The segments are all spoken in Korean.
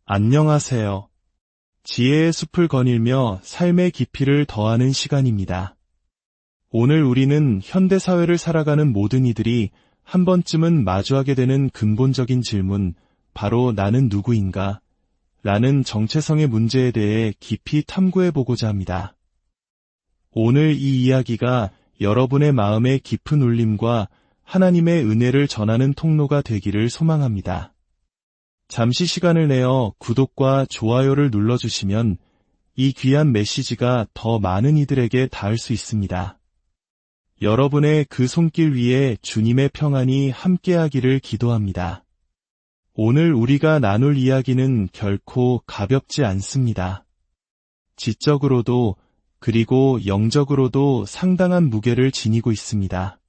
안녕하세요. 지혜의 숲을 거닐며 삶의 깊이를 더하는 시간입니다. 오늘 우리는 현대사회를 살아가는 모든 이들이 한 번쯤은 마주하게 되는 근본적인 질문, 바로 나는 누구인가? 라는 정체성의 문제에 대해 깊이 탐구해보고자 합니다. 오늘 이 이야기가 여러분의 마음의 깊은 울림과 하나님의 은혜를 전하는 통로가 되기를 소망합니다. 잠시 시간을 내어 구독과 좋아요를 눌러주시면 이 귀한 메시지가 더 많은 이들에게 닿을 수 있습니다. 여러분의 그 손길 위에 주님의 평안이 함께하기를 기도합니다. 오늘 우리가 나눌 이야기는 결코 가볍지 않습니다. 지적으로도 그리고 영적으로도 상당한 무게를 지니고 있습니다.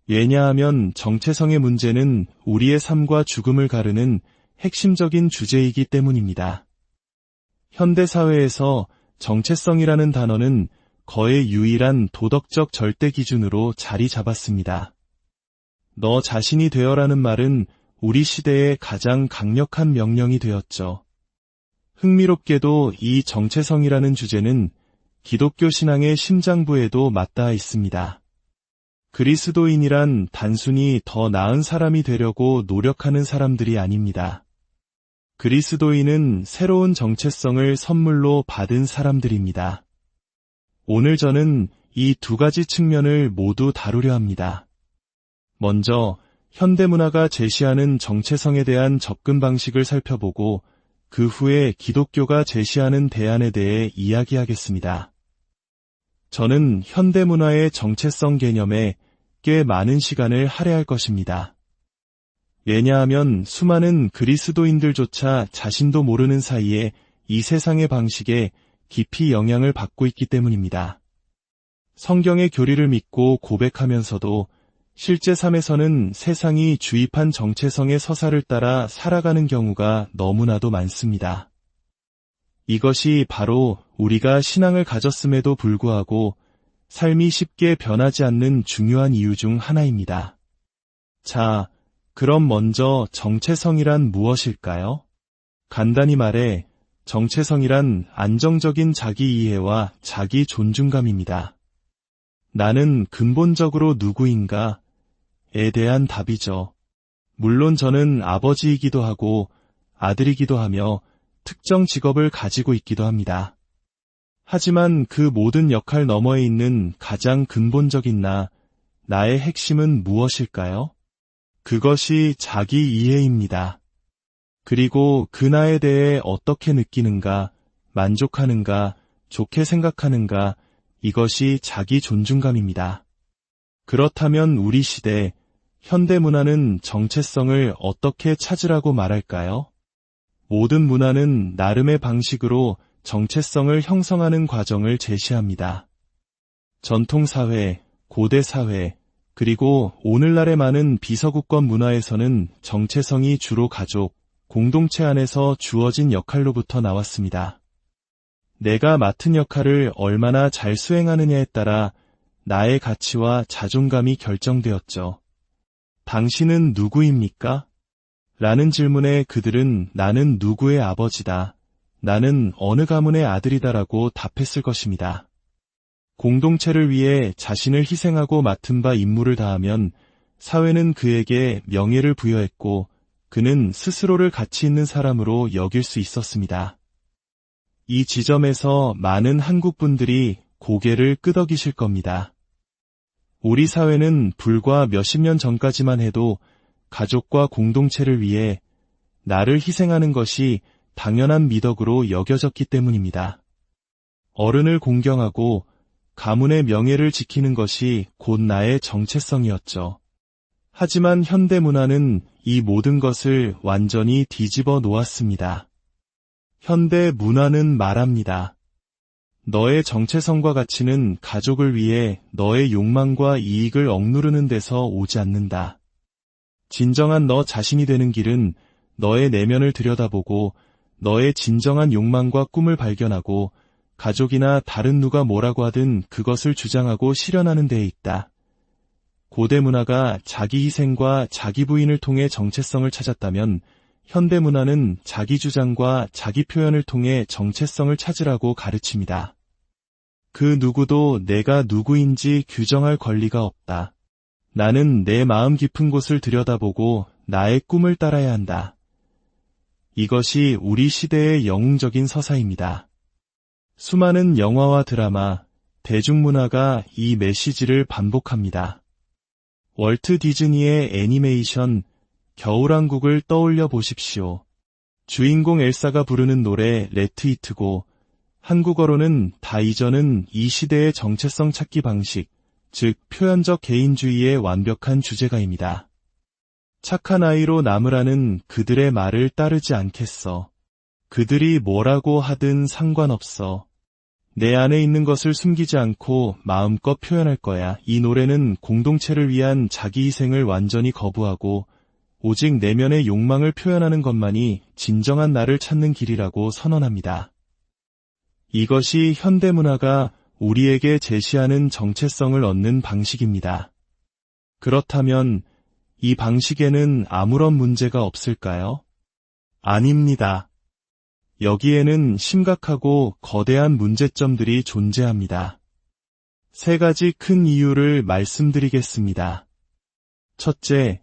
왜냐하면 정체성의 문제는 우리의 삶과 죽음을 가르는 핵심적인 주제이기 때문입니다. 현대사회에서 정체성이라는 단어는 거의 유일한 도덕적 절대 기준으로 자리 잡았습니다. 너 자신이 되어라는 말은 우리 시대의 가장 강력한 명령이 되었죠. 흥미롭게도 이 정체성이라는 주제는 기독교 신앙의 심장부에도 맞닿아 있습니다. 그리스도인이란 단순히 더 나은 사람이 되려고 노력하는 사람들이 아닙니다. 그리스도인은 새로운 정체성을 선물로 받은 사람들입니다. 오늘 저는 이 두 가지 측면을 모두 다루려 합니다. 먼저 현대문화가 제시하는 정체성에 대한 접근 방식을 살펴보고 그 후에 기독교가 제시하는 대안에 대해 이야기하겠습니다. 저는 현대문화의 정체성 개념에 꽤 많은 시간을 할애할 것입니다. 왜냐하면 수많은 그리스도인들조차 자신도 모르는 사이에 이 세상의 방식에 깊이 영향을 받고 있기 때문입니다. 성경의 교리를 믿고 고백하면서도 실제 삶에서는 세상이 주입한 정체성의 서사를 따라 살아가는 경우가 너무나도 많습니다. 이것이 바로 우리가 신앙을 가졌음에도 불구하고 삶이 쉽게 변하지 않는 중요한 이유 중 하나입니다. 자, 그럼 먼저 정체성이란 무엇일까요? 간단히 말해 정체성이란 안정적인 자기 이해와 자기 존중감입니다. 나는 근본적으로 누구인가? 에 대한 답이죠. 물론 저는 아버지이기도 하고 아들이기도 하며 특정 직업을 가지고 있기도 합니다. 하지만 그 모든 역할 너머에 있는 가장 근본적인 나의 핵심은 무엇일까요? 그것이 자기 이해입니다. 그리고 그 나에 대해 어떻게 느끼는가, 만족하는가, 좋게 생각하는가, 이것이 자기 존중감입니다. 그렇다면 우리 시대, 현대문화는 정체성을 어떻게 찾으라고 말할까요? 모든 문화는 나름의 방식으로 정체성을 형성하는 과정을 제시합니다. 전통사회, 고대사회, 그리고 오늘날의 많은 비서구권 문화에서는 정체성이 주로 가족, 공동체 안에서 주어진 역할로부터 나왔습니다. 내가 맡은 역할을 얼마나 잘 수행하느냐에 따라 나의 가치와 자존감이 결정되었죠. 당신은 누구입니까? 라는 질문에 그들은 나는 누구의 아버지다, 나는 어느 가문의 아들이다라고 답했을 것입니다. 공동체를 위해 자신을 희생하고 맡은 바 임무를 다하면 사회는 그에게 명예를 부여했고 그는 스스로를 가치 있는 사람으로 여길 수 있었습니다. 이 지점에서 많은 한국 분들이 고개를 끄덕이실 겁니다. 우리 사회는 불과 몇십 년 전까지만 해도 가족과 공동체를 위해 나를 희생하는 것이 당연한 미덕으로 여겨졌기 때문입니다. 어른을 공경하고 가문의 명예를 지키는 것이 곧 나의 정체성이었죠. 하지만 현대문화는 이 모든 것을 완전히 뒤집어 놓았습니다. 현대문화는 말합니다. 너의 정체성과 가치는 가족을 위해 너의 욕망과 이익을 억누르는 데서 오지 않는다. 진정한 너 자신이 되는 길은 너의 내면을 들여다보고 너의 진정한 욕망과 꿈을 발견하고 가족이나 다른 누가 뭐라고 하든 그것을 주장하고 실현하는 데에 있다. 고대 문화가 자기 희생과 자기 부인을 통해 정체성을 찾았다면 현대문화는 자기 주장과 자기 표현을 통해 정체성을 찾으라고 가르칩니다. 그 누구도 내가 누구인지 규정할 권리가 없다. 나는 내 마음 깊은 곳을 들여다보고 나의 꿈을 따라야 한다. 이것이 우리 시대의 영웅적인 서사입니다. 수많은 영화와 드라마, 대중문화가 이 메시지를 반복합니다. 월트 디즈니의 애니메이션 겨울왕국을 떠올려 보십시오. 주인공 엘사가 부르는 노래 레트 이트고, 한국어로는 다 잊어는 이 시대의 정체성 찾기 방식, 즉 표현적 개인주의의 완벽한 주제가입니다. 착한 아이로 남으라는 그들의 말을 따르지 않겠어. 그들이 뭐라고 하든 상관없어. 내 안에 있는 것을 숨기지 않고 마음껏 표현할 거야. 이 노래는 공동체를 위한 자기 희생을 완전히 거부하고 오직 내면의 욕망을 표현하는 것만이 진정한 나를 찾는 길이라고 선언합니다. 이것이 현대문화가 우리에게 제시하는 정체성을 얻는 방식입니다. 그렇다면 이 방식에는 아무런 문제가 없을까요? 아닙니다. 여기에는 심각하고 거대한 문제점들이 존재합니다. 3가지 큰 이유를 말씀드리겠습니다. 첫째,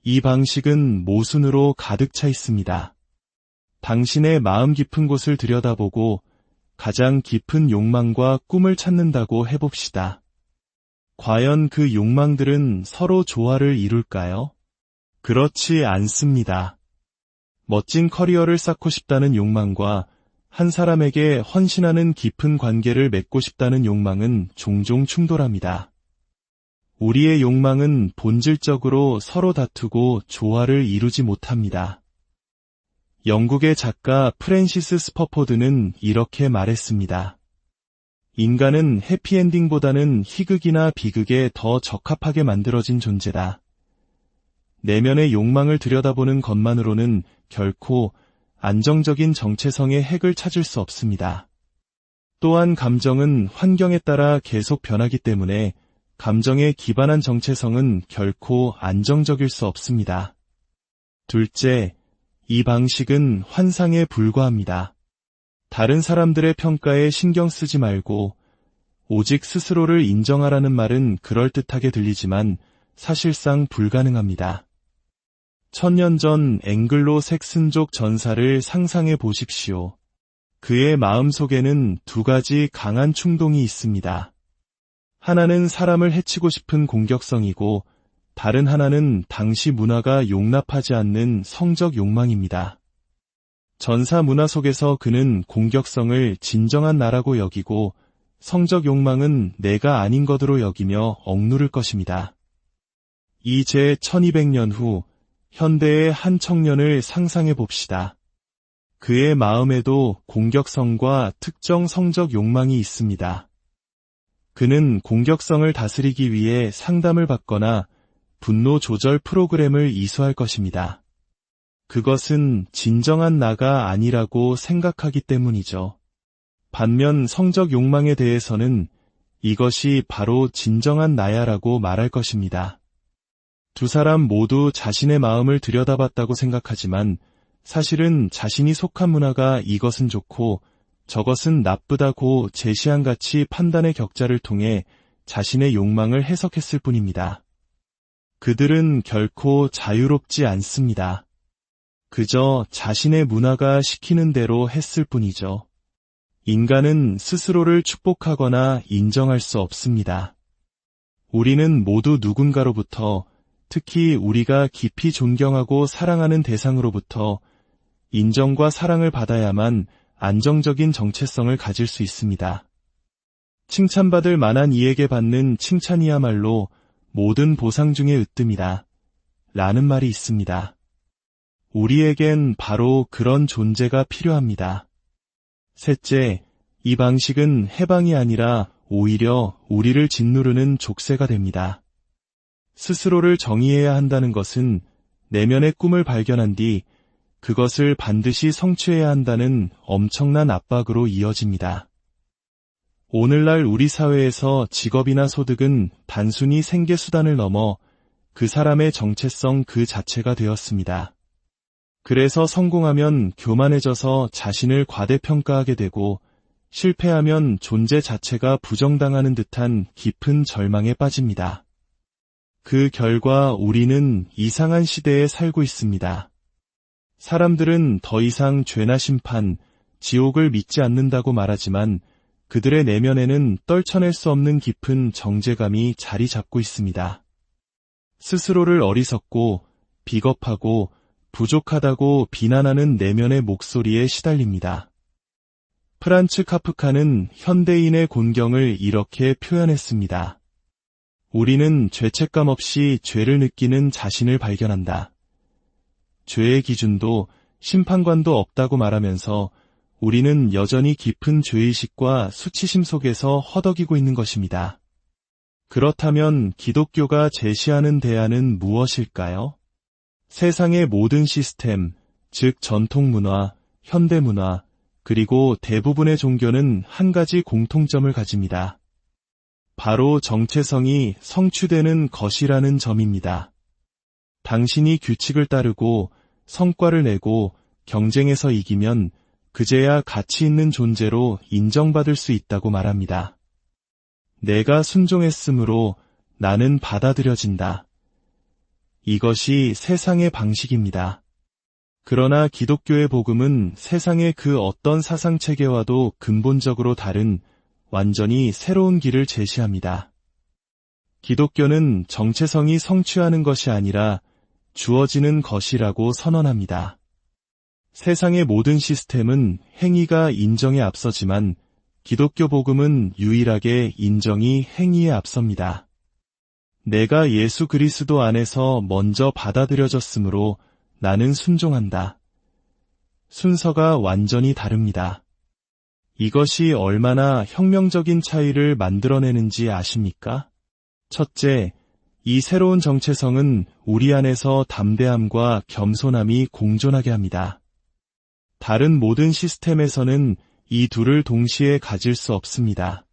이 방식은 모순으로 가득 차 있습니다. 당신의 마음 깊은 곳을 들여다보고 가장 깊은 욕망과 꿈을 찾는다고 해봅시다. 과연 그 욕망들은 서로 조화를 이룰까요? 그렇지 않습니다. 멋진 커리어를 쌓고 싶다는 욕망과 한 사람에게 헌신하는 깊은 관계를 맺고 싶다는 욕망은 종종 충돌합니다. 우리의 욕망은 본질적으로 서로 다투고 조화를 이루지 못합니다. 영국의 작가 프랜시스 스퍼포드는 이렇게 말했습니다. 인간은 해피엔딩보다는 희극이나 비극에 더 적합하게 만들어진 존재다. 내면의 욕망을 들여다보는 것만으로는 결코 안정적인 정체성의 핵을 찾을 수 없습니다. 또한 감정은 환경에 따라 계속 변하기 때문에 감정에 기반한 정체성은 결코 안정적일 수 없습니다. 둘째, 이 방식은 환상에 불과합니다. 다른 사람들의 평가에 신경 쓰지 말고 오직 스스로를 인정하라는 말은 그럴듯하게 들리지만 사실상 불가능합니다. 1000년 전 앵글로 색슨족 전사를 상상해 보십시오. 그의 마음속에는 2가지 강한 충동이 있습니다. 하나는 사람을 해치고 싶은 공격성이고 다른 하나는 당시 문화가 용납하지 않는 성적 욕망입니다. 전사 문화 속에서 그는 공격성을 진정한 나라고 여기고 성적 욕망은 내가 아닌 것으로 여기며 억누를 것입니다. 이제 1200년 후 현대의 한 청년을 상상해 봅시다. 그의 마음에도 공격성과 특정 성적 욕망이 있습니다. 그는 공격성을 다스리기 위해 상담을 받거나 분노 조절 프로그램을 이수할 것입니다. 그것은 진정한 나가 아니라고 생각하기 때문이죠. 반면 성적 욕망에 대해서는 이것이 바로 진정한 나야라고 말할 것입니다. 2 사람 모두 자신의 마음을 들여다봤다고 생각하지만 사실은 자신이 속한 문화가 이것은 좋고 저것은 나쁘다고 제시한 가치 판단의 격자를 통해 자신의 욕망을 해석했을 뿐입니다. 그들은 결코 자유롭지 않습니다. 그저 자신의 문화가 시키는 대로 했을 뿐이죠. 인간은 스스로를 축복하거나 인정할 수 없습니다. 우리는 모두 누군가로부터, 특히 우리가 깊이 존경하고 사랑하는 대상으로부터 인정과 사랑을 받아야만 안정적인 정체성을 가질 수 있습니다. 칭찬받을 만한 이에게 받는 칭찬이야말로 모든 보상 중의 으뜸이다. 라는 말이 있습니다. 우리에겐 바로 그런 존재가 필요합니다. 셋째, 이 방식은 해방이 아니라 오히려 우리를 짓누르는 족쇄가 됩니다. 스스로를 정의해야 한다는 것은 내면의 꿈을 발견한 뒤 그것을 반드시 성취해야 한다는 엄청난 압박으로 이어집니다. 오늘날 우리 사회에서 직업이나 소득은 단순히 생계수단을 넘어 그 사람의 정체성 그 자체가 되었습니다. 그래서 성공하면 교만해져서 자신을 과대평가하게 되고 실패하면 존재 자체가 부정당하는 듯한 깊은 절망에 빠집니다. 그 결과 우리는 이상한 시대에 살고 있습니다. 사람들은 더 이상 죄나 심판, 지옥을 믿지 않는다고 말하지만 그들의 내면에는 떨쳐낼 수 없는 깊은 정죄감이 자리 잡고 있습니다. 스스로를 어리석고 비겁하고 부족하다고 비난하는 내면의 목소리에 시달립니다. 프란츠 카프카는 현대인의 곤경을 이렇게 표현했습니다. 우리는 죄책감 없이 죄를 느끼는 자신을 발견한다. 죄의 기준도 심판관도 없다고 말하면서 우리는 여전히 깊은 죄의식과 수치심 속에서 허덕이고 있는 것입니다. 그렇다면 기독교가 제시하는 대안은 무엇일까요? 세상의 모든 시스템, 즉 전통문화, 현대문화, 그리고 대부분의 종교는 한 가지 공통점을 가집니다. 바로 정체성이 성취되는 것이라는 점입니다. 당신이 규칙을 따르고 성과를 내고 경쟁에서 이기면 그제야 가치 있는 존재로 인정받을 수 있다고 말합니다. 내가 순종했으므로 나는 받아들여진다. 이것이 세상의 방식입니다. 그러나 기독교의 복음은 세상의 그 어떤 사상체계와도 근본적으로 다른 완전히 새로운 길을 제시합니다. 기독교는 정체성이 성취하는 것이 아니라 주어지는 것이라고 선언합니다. 세상의 모든 시스템은 행위가 인정에 앞서지만 기독교 복음은 유일하게 인정이 행위에 앞섭니다. 내가 예수 그리스도 안에서 먼저 받아들여졌으므로 나는 순종한다. 순서가 완전히 다릅니다. 이것이 얼마나 혁명적인 차이를 만들어내는지 아십니까? 첫째, 이 새로운 정체성은 우리 안에서 담대함과 겸손함이 공존하게 합니다. 다른 모든 시스템에서는 이 둘을 동시에 가질 수 없습니다.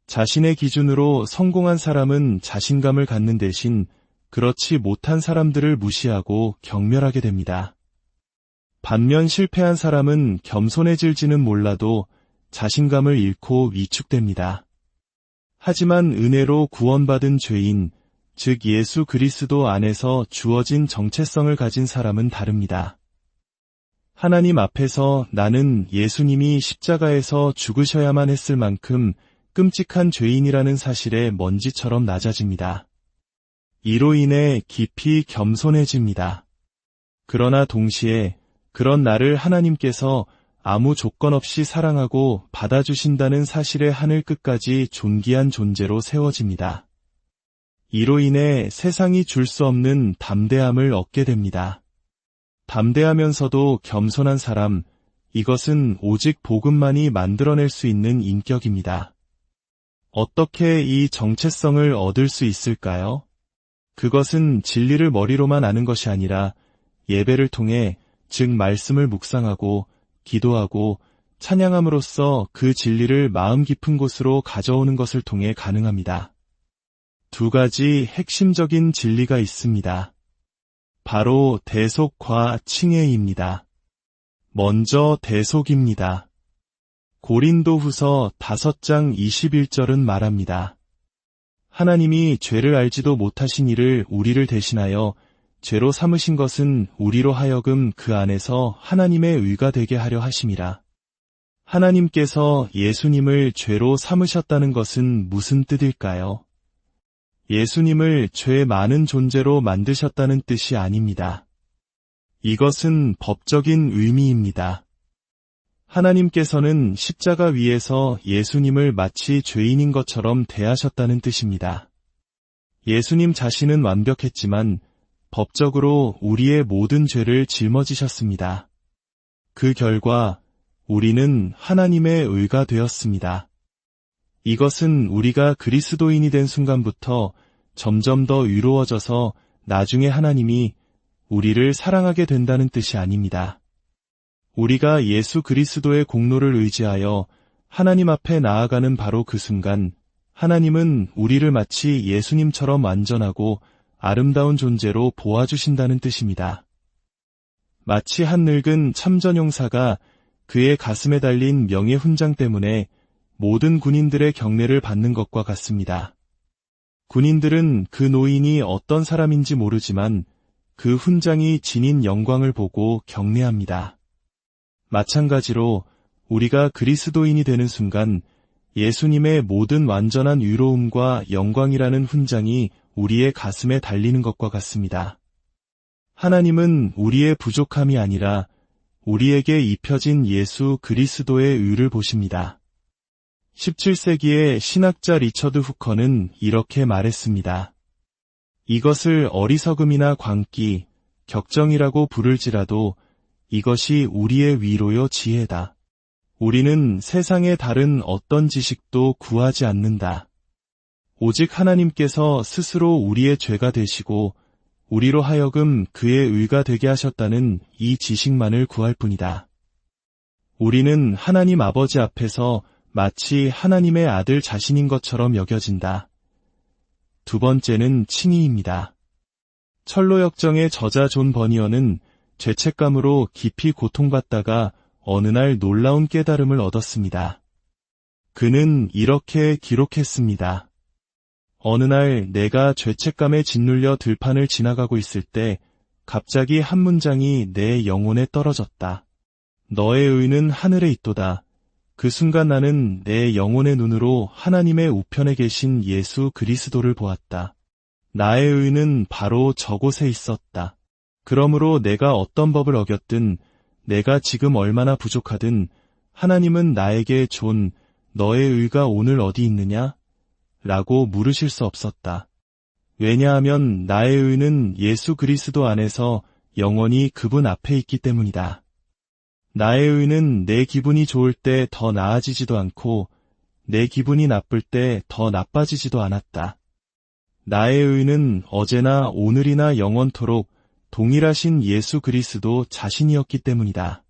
자신의 기준으로 성공한 사람은 자신감을 갖는 대신 그렇지 못한 사람들을 무시하고 경멸하게 됩니다. 반면 실패한 사람은 겸손해질지는 몰라도 자신감을 잃고 위축됩니다. 하지만 은혜로 구원받은 죄인, 즉 예수 그리스도 안에서 주어진 정체성을 가진 사람은 다릅니다. 하나님 앞에서 나는 예수님이 십자가에서 죽으셔야만 했을 만큼 끔찍한 죄인이라는 사실에 먼지처럼 낮아집니다. 이로 인해 깊이 겸손해집니다. 그러나 동시에 그런 나를 하나님께서 아무 조건 없이 사랑하고 받아주신다는 사실의 하늘 끝까지 존귀한 존재로 세워집니다. 이로 인해 세상이 줄 수 없는 담대함을 얻게 됩니다. 담대하면서도 겸손한 사람, 이것은 오직 복음만이 만들어낼 수 있는 인격입니다. 어떻게 이 정체성을 얻을 수 있을까요? 그것은 진리를 머리로만 아는 것이 아니라 예배를 통해, 즉 말씀을 묵상하고 기도하고 찬양함으로써 그 진리를 마음 깊은 곳으로 가져오는 것을 통해 가능합니다. 두 가지 핵심적인 진리가 있습니다. 바로 대속과 칭해입니다. 먼저 대속입니다. 고린도후서 5장 21절은 말합니다. 하나님이 죄를 알지도 못하신 이를 우리를 대신하여 죄로 삼으신 것은 우리로 하여금 그 안에서 하나님의 의가 되게 하려 하심이라. 하나님께서 예수님을 죄로 삼으셨다는 것은 무슨 뜻일까요? 예수님을 죄 많은 존재로 만드셨다는 뜻이 아닙니다. 이것은 법적인 의미입니다. 하나님께서는 십자가 위에서 예수님을 마치 죄인인 것처럼 대하셨다는 뜻입니다. 예수님 자신은 완벽했지만 법적으로 우리의 모든 죄를 짊어지셨습니다. 그 결과 우리는 하나님의 의가 되었습니다. 이것은 우리가 그리스도인이 된 순간부터 점점 더 의로워져서 나중에 하나님이 우리를 사랑하게 된다는 뜻이 아닙니다. 우리가 예수 그리스도의 공로를 의지하여 하나님 앞에 나아가는 바로 그 순간 하나님은 우리를 마치 예수님처럼 완전하고 아름다운 존재로 보아주신다는 뜻입니다. 마치 한 늙은 참전용사가 그의 가슴에 달린 명예 훈장 때문에 모든 군인들의 경례를 받는 것과 같습니다. 군인들은 그 노인이 어떤 사람인지 모르지만 그 훈장이 지닌 영광을 보고 경례합니다. 마찬가지로 우리가 그리스도인이 되는 순간 예수님의 모든 완전한 의로움과 영광이라는 훈장이 우리의 가슴에 달리는 것과 같습니다. 하나님은 우리의 부족함이 아니라 우리에게 입혀진 예수 그리스도의 의를 보십니다. 17세기의 신학자 리처드 후커는 이렇게 말했습니다. 이것을 어리석음이나 광기, 격정이라고 부를지라도 이것이 우리의 위로요 지혜다. 우리는 세상의 다른 어떤 지식도 구하지 않는다. 오직 하나님께서 스스로 우리의 죄가 되시고 우리로 하여금 그의 의가 되게 하셨다는 이 지식만을 구할 뿐이다. 우리는 하나님 아버지 앞에서 마치 하나님의 아들 자신인 것처럼 여겨진다. 두 번째는 칭의입니다. 철로역정의 저자 존 버니어는 죄책감으로 깊이 고통받다가 어느 날 놀라운 깨달음을 얻었습니다. 그는 이렇게 기록했습니다. 어느 날 내가 죄책감에 짓눌려 들판을 지나가고 있을 때 갑자기 한 문장이 내 영혼에 떨어졌다. 너의 의는 하늘에 있도다. 그 순간 나는 내 영혼의 눈으로 하나님의 우편에 계신 예수 그리스도를 보았다. 나의 의는 바로 저곳에 있었다. 그러므로 내가 어떤 법을 어겼든 내가 지금 얼마나 부족하든 하나님은 나에게 존, 너의 의가 오늘 어디 있느냐? 라고 물으실 수 없었다. 왜냐하면 나의 의는 예수 그리스도 안에서 영원히 그분 앞에 있기 때문이다. 나의 의는 내 기분이 좋을 때 더 나아지지도 않고 내 기분이 나쁠 때 더 나빠지지도 않았다. 나의 의는 어제나 오늘이나 영원토록 동일하신 예수 그리스도 자신이었기 때문이다.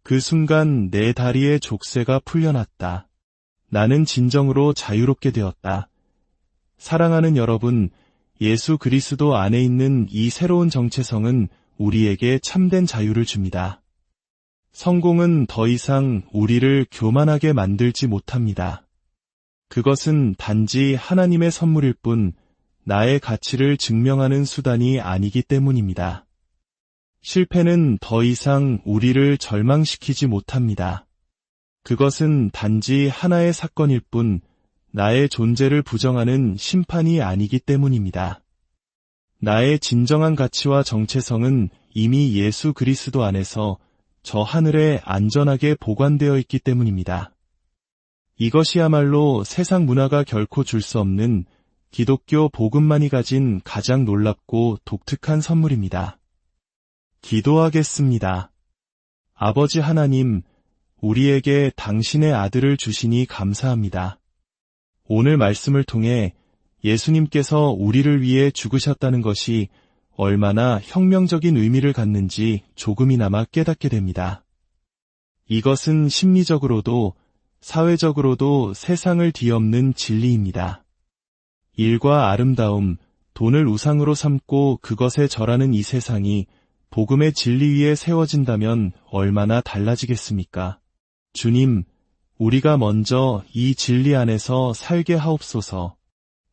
그 순간 내 다리의 족쇄가 풀려났다. 나는 진정으로 자유롭게 되었다. 사랑하는 여러분, 예수 그리스도 안에 있는 이 새로운 정체성은 우리에게 참된 자유를 줍니다. 성공은 더 이상 우리를 교만하게 만들지 못합니다. 그것은 단지 하나님의 선물일 뿐 나의 가치를 증명하는 수단이 아니기 때문입니다. 실패는 더 이상 우리를 절망시키지 못합니다. 그것은 단지 하나의 사건일 뿐 나의 존재를 부정하는 심판이 아니기 때문입니다. 나의 진정한 가치와 정체성은 이미 예수 그리스도 안에서 저 하늘에 안전하게 보관되어 있기 때문입니다. 이것이야말로 세상 문화가 결코 줄 수 없는 기독교 복음만이 가진 가장 놀랍고 독특한 선물입니다. 기도하겠습니다. 아버지 하나님, 우리에게 당신의 아들을 주시니 감사합니다. 오늘 말씀을 통해 예수님께서 우리를 위해 죽으셨다는 것이 얼마나 혁명적인 의미를 갖는지 조금이나마 깨닫게 됩니다. 이것은 심리적으로도 사회적으로도 세상을 뒤엎는 진리입니다. 일과 아름다움, 돈을 우상으로 삼고 그것에 절하는 이 세상이 복음의 진리 위에 세워진다면 얼마나 달라지겠습니까? 주님, 우리가 먼저 이 진리 안에서 살게 하옵소서.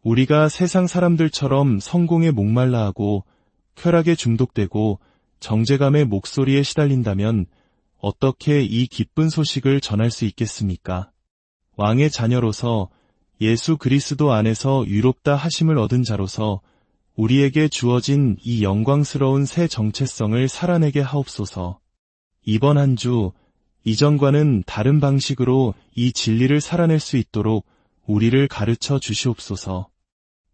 우리가 세상 사람들처럼 성공에 목말라하고 쾌락에 중독되고 정죄감의 목소리에 시달린다면 어떻게 이 기쁜 소식을 전할 수 있겠습니까? 왕의 자녀로서 예수 그리스도 안에서 유롭다 하심을 얻은 자로서 우리에게 주어진 이 영광스러운 새 정체성을 살아내게 하옵소서. 이번 한 주 이전과는 다른 방식으로 이 진리를 살아낼 수 있도록 우리를 가르쳐 주시옵소서.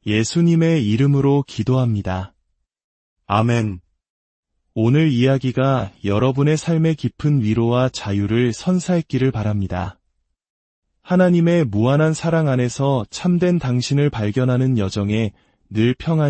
예수님의 이름으로 기도합니다. 아멘. 오늘 이야기가 여러분의 삶의 깊은 위로와 자유를 선사했기를 바랍니다. 하나님의 무한한 사랑 안에서 참된 당신을 발견하는 여정에 늘 평안이